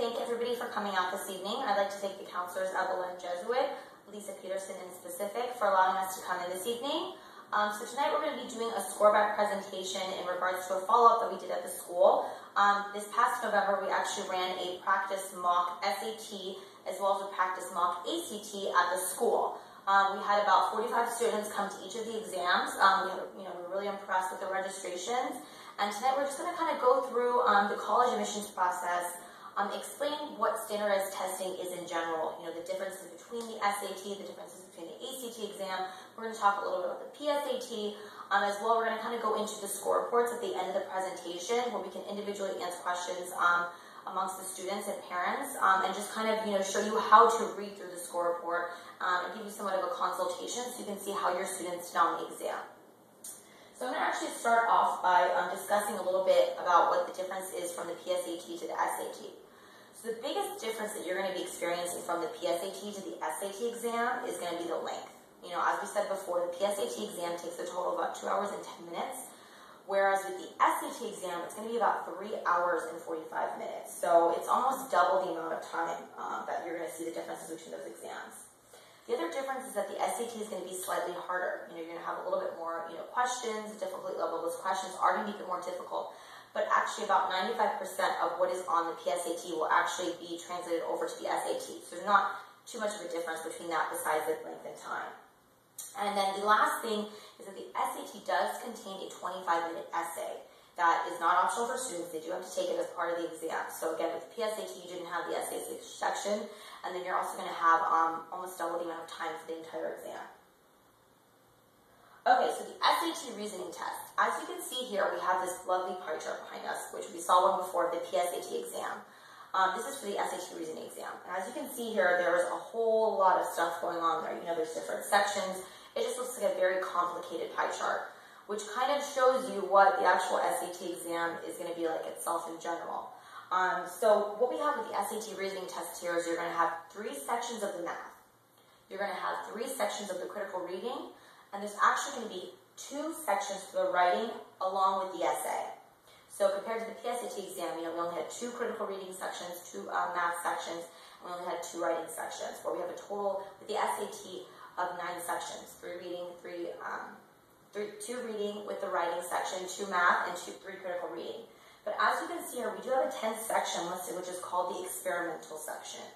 thank everybody for coming out this evening. I'd like to thank the counselors Evelyn Jesuit, Lisa Peterson in specific, for allowing us to come in this evening. So tonight we're going to be doing a scoreback presentation in regards to a follow-up that we did at the school. This past November, we actually ran a practice mock SAT as well as a practice mock ACT at the school. We had about 45 students come to each of the exams. We were really impressed with the registrations. And tonight we're just going to kind of go through the college admissions process, explain what standardized testing is in general, the differences between the SAT, the differences between the ACT exam. We're going to talk a little bit about the PSAT. As well, we're going to kind of go into the score reports at the end of the presentation where we can individually answer questions amongst the students and parents, and just kind of show you how to read through the score report and give you somewhat of a consultation so you can see how your students did on the exam. So I'm going to actually start off by discussing a little bit about what the difference is from the PSAT to the SAT. So the biggest difference that you're going to be experiencing from the PSAT to the SAT exam is going to be the length. As we said before, the PSAT exam takes a total of about 2 hours and 10 minutes, whereas with the SAT exam, it's going to be about 3 hours and 45 minutes. So it's almost double the amount of time that you're going to see the differences between those exams. The other difference is that the SAT is going to be slightly harder. You're going to have a little bit more, questions. The difficulty level of those questions are going to be a bit more difficult. But actually about 95% of what is on the PSAT will actually be translated over to the SAT. So there's not too much of a difference between that besides the length and time. And then the last thing is that the SAT does contain a 25-minute essay. That is not optional for students. They do have to take it as part of the exam. So again, with PSAT, you didn't have the essay section, and then you're also going to have almost double the amount of time for the entire exam. Okay, so the SAT reasoning test. As you can see here, we have this lovely pie chart behind us, which we saw one before the PSAT exam. This is for the SAT reasoning exam. And as you can see here, there is a whole lot of stuff going on there. There's different sections. It just looks like a very complicated pie chart, which kind of shows you what the actual SAT exam is going to be like itself in general. So what we have with the SAT reasoning test here is you're going to have 3 sections of the math. You're going to have 3 sections of the critical reading, and there's actually going to be 2 sections for the writing along with the essay. So compared to the PSAT exam, we only had 2 critical reading sections, 2 math sections, and we only had 2 writing sections, where we have a total with the SAT of 9 sections, 3 reading, 2 reading with the writing section, 2 math, and 3 critical reading. But as you can see here, we do have a 10th section listed, which is called the experimental section.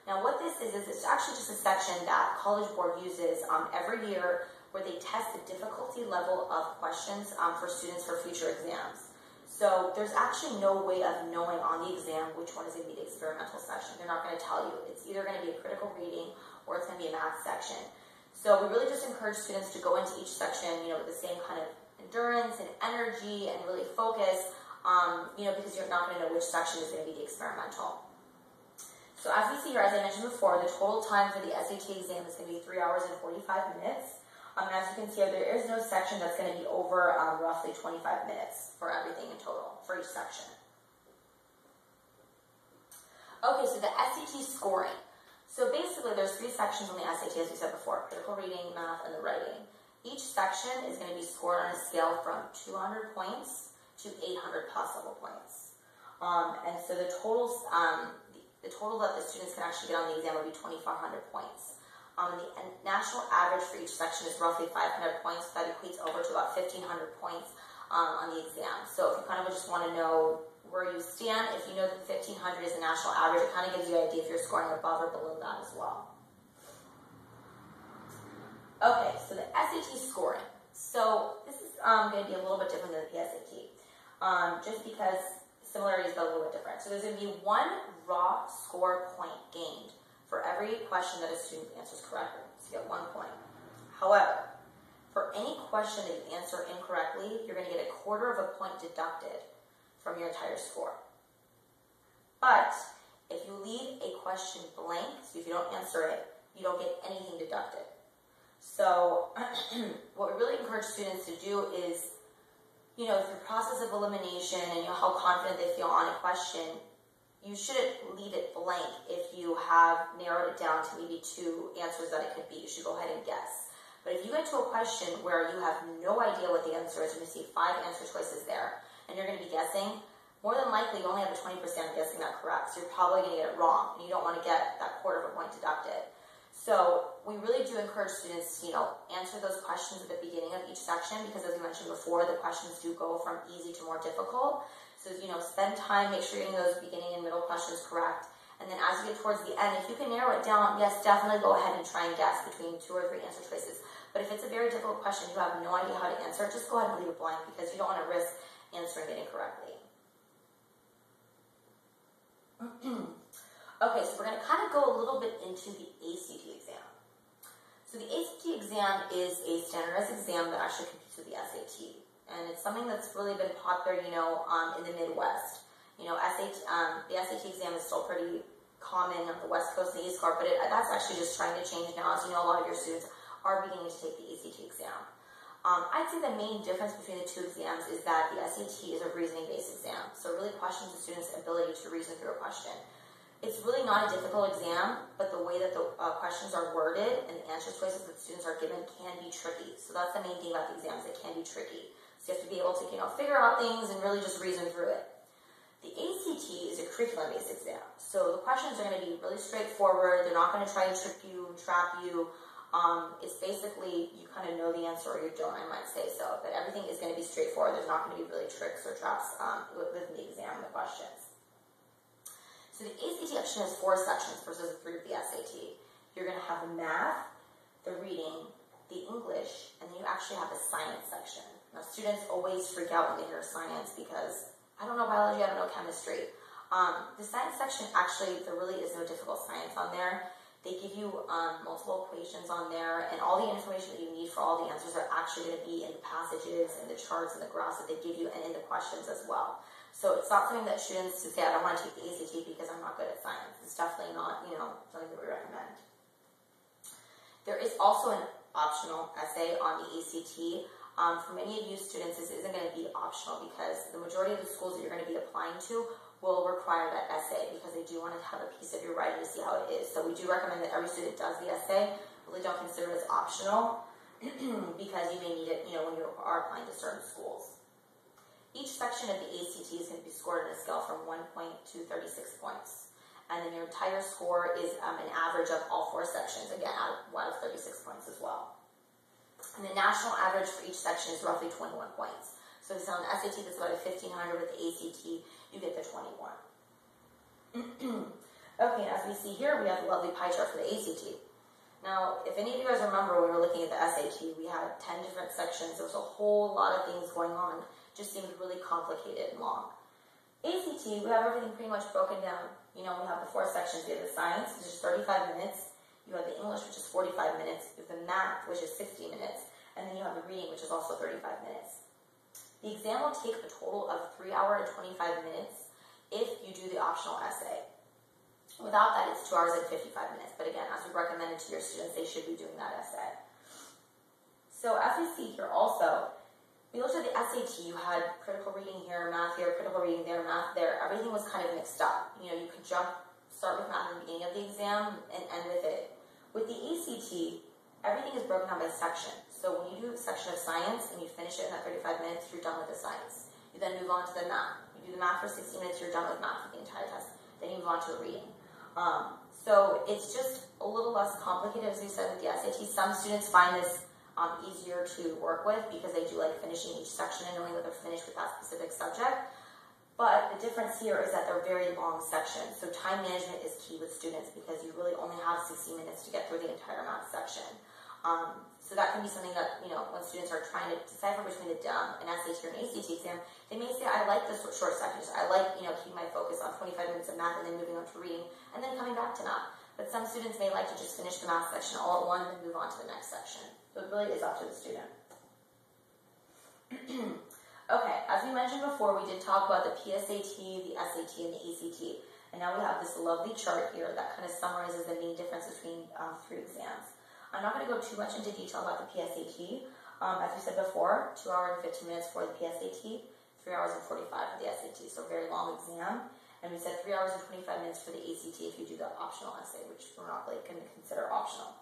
Now what this is it's actually just a section that College Board uses every year where they test the difficulty level of questions for students for future exams. So there's actually no way of knowing on the exam which one is going to be the experimental section. They're not going to tell you. It's either going to be a critical reading or it's going to be a math section. So we really just encourage students to go into each section, with the same kind of endurance and energy and really focus, because you're not going to know which section is going to be the experimental. So as we see here, as I mentioned before, the total time for the SAT exam is going to be 3 hours and 45 minutes. And as you can see here, there is no section that's going to be over roughly 25 minutes for everything in total, for each section. Okay, so the SAT scoring. So basically, there's 3 sections on the SAT, as we said before, critical reading, math, and the writing. Each section is going to be scored on a scale from 200 points to 800 plus level points. And so the total that the students can actually get on the exam will be 2,400 points. The national average for each section is roughly 500 points. That equates over to about 1,500 points on the exam. So if you kind of just want to know where you stand, if you know that 1,500 is the national average, it kind of gives you an idea if you're scoring above or below that as well. Okay, so the SAT scoring. So this is going to be a little bit different than the PSAT, just because similarities are a little bit different. So there's going to be 1 raw score point gained for every question that a student answers correctly. So you get 1 point. However, for any question that you answer incorrectly, you're going to get 1/4 of a point deducted from your entire score. But if you leave a question blank, so if you don't answer it, you don't get anything deducted. So what we really encourage students to do is, through the process of elimination and how confident they feel on a question, you shouldn't leave it blank if you have narrowed it down to maybe 2 answers that it could be. You should go ahead and guess. But if you get to a question where you have no idea what the answer is, and you see 5 answer choices there, and you're going to be guessing, more than likely you only have a 20% of guessing that correct, so you're probably going to get it wrong, and you don't want to get that quarter of a point deducted. So we really do encourage students to, answer those questions at the beginning of each section, because as we mentioned before, the questions do go from easy to more difficult. So, spend time, make sure you're getting those beginning and middle questions correct. And then as you get towards the end, if you can narrow it down, yes, definitely go ahead and try and guess between 2 or 3 answer choices. But if it's a very difficult question, you have no idea how to answer it, just go ahead and leave it blank, because you don't want to risk answering it incorrectly. Okay, so we're going to kind of go a little bit into the ACT exam. So the ACT exam is a standardized exam that actually competes with the SAT. And it's something that's really been popular, in the Midwest. The SAT exam is still pretty common on the West Coast and the East Coast, but that's actually just trying to change now. As you know, a lot of your students are beginning to take the ACT exam. I'd say the main difference between the 2 exams is that the SAT is a reasoning-based exam. So it really questions the student's ability to reason through a question. It's really not a difficult exam, but the way that the questions are worded and the answer choices that students are given can be tricky. So that's the main thing about the exams, it can be tricky. So you have to be able to, figure out things and really just reason through it. The ACT is a curriculum-based exam. So the questions are going to be really straightforward. They're not going to try and trick you, trap you. It's basically, you kind of know the answer or you don't, I might say so. But everything is going to be straightforward. There's not going to be really tricks or traps within the exam and the questions. So the ACT actually has 4 sections versus 3 of the SAT. You're going to have the math, the reading, the English, and then you actually have the science section. Now, students always freak out when they hear science because I don't know biology, I don't know chemistry. The science section, actually, there really is no difficult science on there. They give you multiple equations on there, and all the information that you need for all the answers are actually going to be in the passages and the charts and the graphs that they give you, and in the questions as well. So it's not something that students who say, I don't want to take the ACT because I'm not good at science. It's definitely not, something that we recommend. There is also an optional essay on the ACT. For many of you students, this isn't going to be optional because the majority of the schools that you're going to be applying to will require that essay because they do want to have a piece of your writing to see how it is. So we do recommend that every student does the essay. Really don't consider it as optional because you may need it, when you are applying to certain schools. Each section of the ACT is going to be scored on a scale from 1 point to 36 points. And then your entire score is an average of all 4 sections, again, out of 36 points as well. And the national average for each section is roughly 21 points. So if it's on the SAT, that's about a 1,500. With the ACT, you get the 21. Okay, as we see here, we have a lovely pie chart for the ACT. Now, if any of you guys remember when we were looking at the SAT, we had 10 different sections. There was a whole lot of things going on. It just seemed really complicated and long. ACT, we have everything pretty much broken down. We have the 4 sections. We have the science, which is 35 minutes. You have the English, which is 45 minutes. You have the math, which is 60 minutes. And then you have the reading, which is also 35 minutes. The exam will take a total of 3 hours and 25 minutes if you do the optional essay. Without that, it's 2 hours and 55 minutes. But again, as we recommended to your students, they should be doing that essay. So as we see here also, we looked at the SAT. You had critical reading here, math here, critical reading there, math there. Everything was kind of mixed up. You could start with math at the beginning of the exam and end with it. With the ACT, everything is broken down by section. So when you do a section of science and you finish it in that 35 minutes, you're done with the science. You then move on to the math. You do the math for 60 minutes, you're done with math for the entire test. Then you move on to the reading. So it's just a little less complicated, as we said with the SAT. Some students find this easier to work with because they do like finishing each section and knowing that they're finished with that specific subject. But the difference here is that they're very long sections. So time management is key with students because you really only have 60 minutes to get through the entire math section. So that can be something that, when students are trying to decipher between an SAT or an ACT exam, they may say, I like the short sections. I like, keeping my focus on 25 minutes of math and then moving on to reading and then coming back to math. But some students may like to just finish the math section all at once and move on to the next section. So it really is up to the student. Okay, as we mentioned before, we did talk about the PSAT, the SAT, and the ACT. And now we have this lovely chart here that kind of summarizes the main difference between 3 exams. I'm not going to go too much into detail about the PSAT. As we said before, 2 hours and 15 minutes for the PSAT, 3 hours and 45 for the SAT. So a very long exam. And we said 3 hours and 25 minutes for the ACT if you do the optional essay, which we're not really going to consider optional.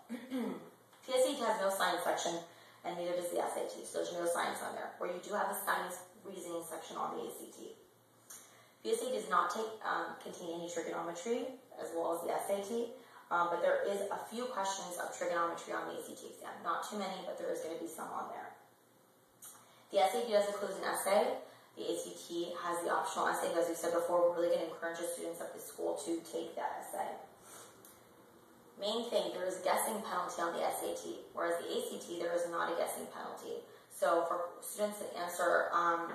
PSAT has no science section, and neither does the SAT. So there's no science on there. Where you do have the science reasoning section on the ACT. VSA does not contain any trigonometry, as well as the SAT, but there is a few questions of trigonometry on the ACT exam. Not too many, but there is going to be some on there. The SAT does include an essay. The ACT has the optional essay, but as we said before, we're really going to encourage the students of the school to take that essay. Main thing, there is a guessing penalty on the SAT, whereas the ACT, there is not a guessing penalty. So for students that answer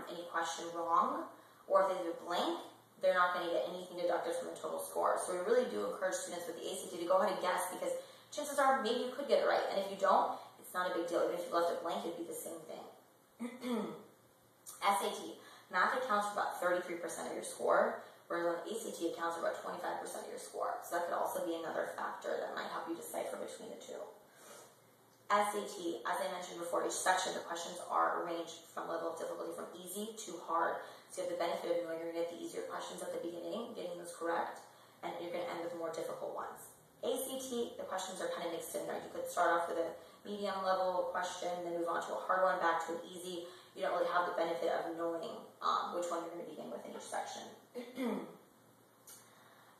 any question wrong, or if they leave a blank, they're not going to get anything deducted from the total score. So we really do encourage students with the ACT to go ahead and guess, because chances are maybe you could get it right. And if you don't, it's not a big deal. Even if you left it blank, it'd be the same thing. SAT, math accounts for about 33% of your score, whereas on ACT accounts for about 25% of your score. So that could also be another factor that might help you decipher between the two. SAT, as I mentioned before, each section, the questions are arranged from level of difficulty from easy to hard. So you have the benefit of knowing you're going to get the easier questions at the beginning, getting those correct, and you're going to end with the more difficult ones. ACT, the questions are kind of mixed in there. You could start off with a medium level question, then move on to a hard one, back to an easy. You don't really have the benefit of knowing which one you're going to begin with in each section.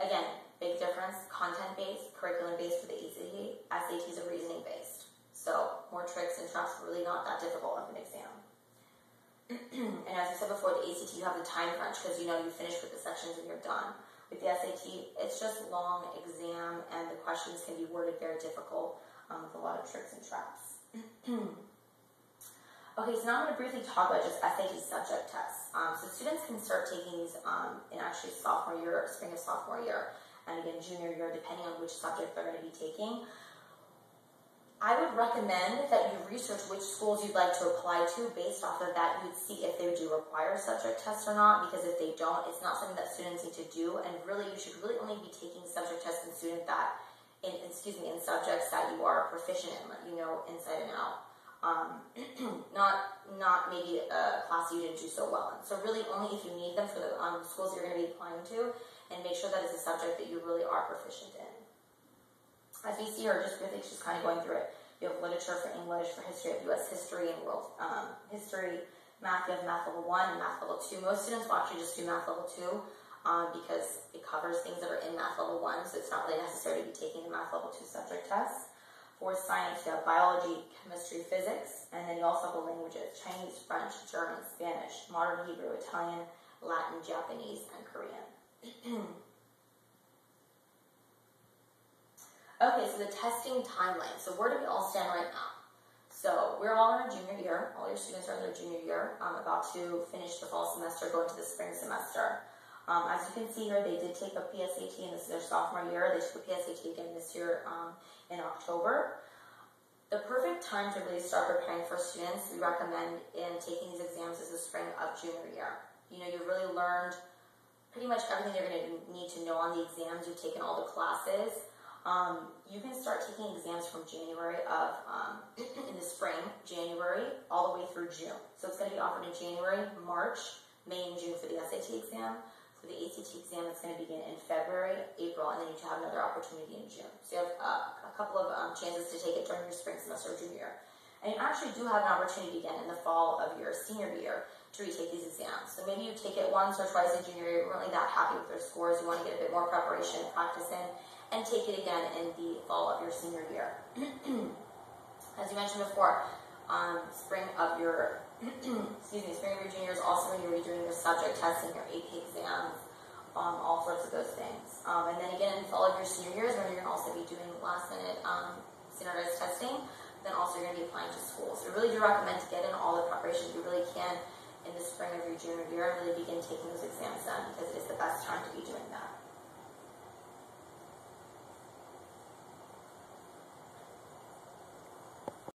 Again, big difference, content-based, curriculum-based for the ACT. SATs are reasoning-based. So more tricks and traps, really not that difficult of an exam. And as I said before, the ACT, you have the time crunch because you finish with the sections and you're done. With the SAT, it's just a long exam and the questions can be worded very difficult with a lot of tricks and traps. Okay, so now I'm going to briefly talk about just SAT subject tests. So students can start taking these in actually sophomore year, spring of sophomore year, and again junior year, depending on which subject they're going to be taking. I would recommend that you research which schools you'd like to apply to. Based off of that, you'd see if they do require subject tests or not, because if they don't, it's not something that students need to do, and really, you should really only be taking subject tests in in subjects that you are proficient in, that you know inside and out. Not maybe a class you didn't do so well in. So really only if you need them for the schools you're going to be applying to, and make sure that it's a subject that you really are proficient in. As we see here, just kind of going through it, you have literature for English, for history, you have U.S. history and world history. Math, you have math level 1 and math level 2. Most students will actually just do math level 2 because it covers things that are in math level 1, so it's not really necessary to be taking the math level 2 subject tests. For science, you have biology, chemistry, physics, and then you also have the languages: Chinese, French, German, Spanish, modern Hebrew, Italian, Latin, Japanese, and Korean. Okay, so the testing timeline. So where do we all stand right now? So we're all in our junior year. All your students are in their junior year, about to finish the fall semester, go into the spring semester. As you can see here, they did take a PSAT, and this is their sophomore year. They took a PSAT again this year in October. The perfect time to really start preparing for students, we recommend in taking these exams, is the spring of junior year. You've really learned pretty much everything you're going to need to know on the exams. You've taken all the classes. You can start taking exams from January in the spring, January, all the way through June. So it's going to be offered in January, March, May, and June for the SAT exam. For the ACT exam, it's going to begin in February, April, and then you have another opportunity in June. So you have a couple of chances to take it during your spring semester or junior year. And you actually do have an opportunity again in the fall of your senior year to retake these exams. So maybe you take it once or twice in junior year, you're really that happy with your scores, you want to get a bit more preparation and practice in, and take it again in the fall of your senior year. As you mentioned before, spring of your junior is also when you're doing your subject tests and your AP exams, all sorts of those things. And then again, in the fall of your senior year is when you're going to also be doing last-minute standardized testing. Then also you're going to be applying to schools. So we really do recommend to get in all the preparation you really can in the spring of your junior year and really begin taking those exams then, because it is the best time to be doing that.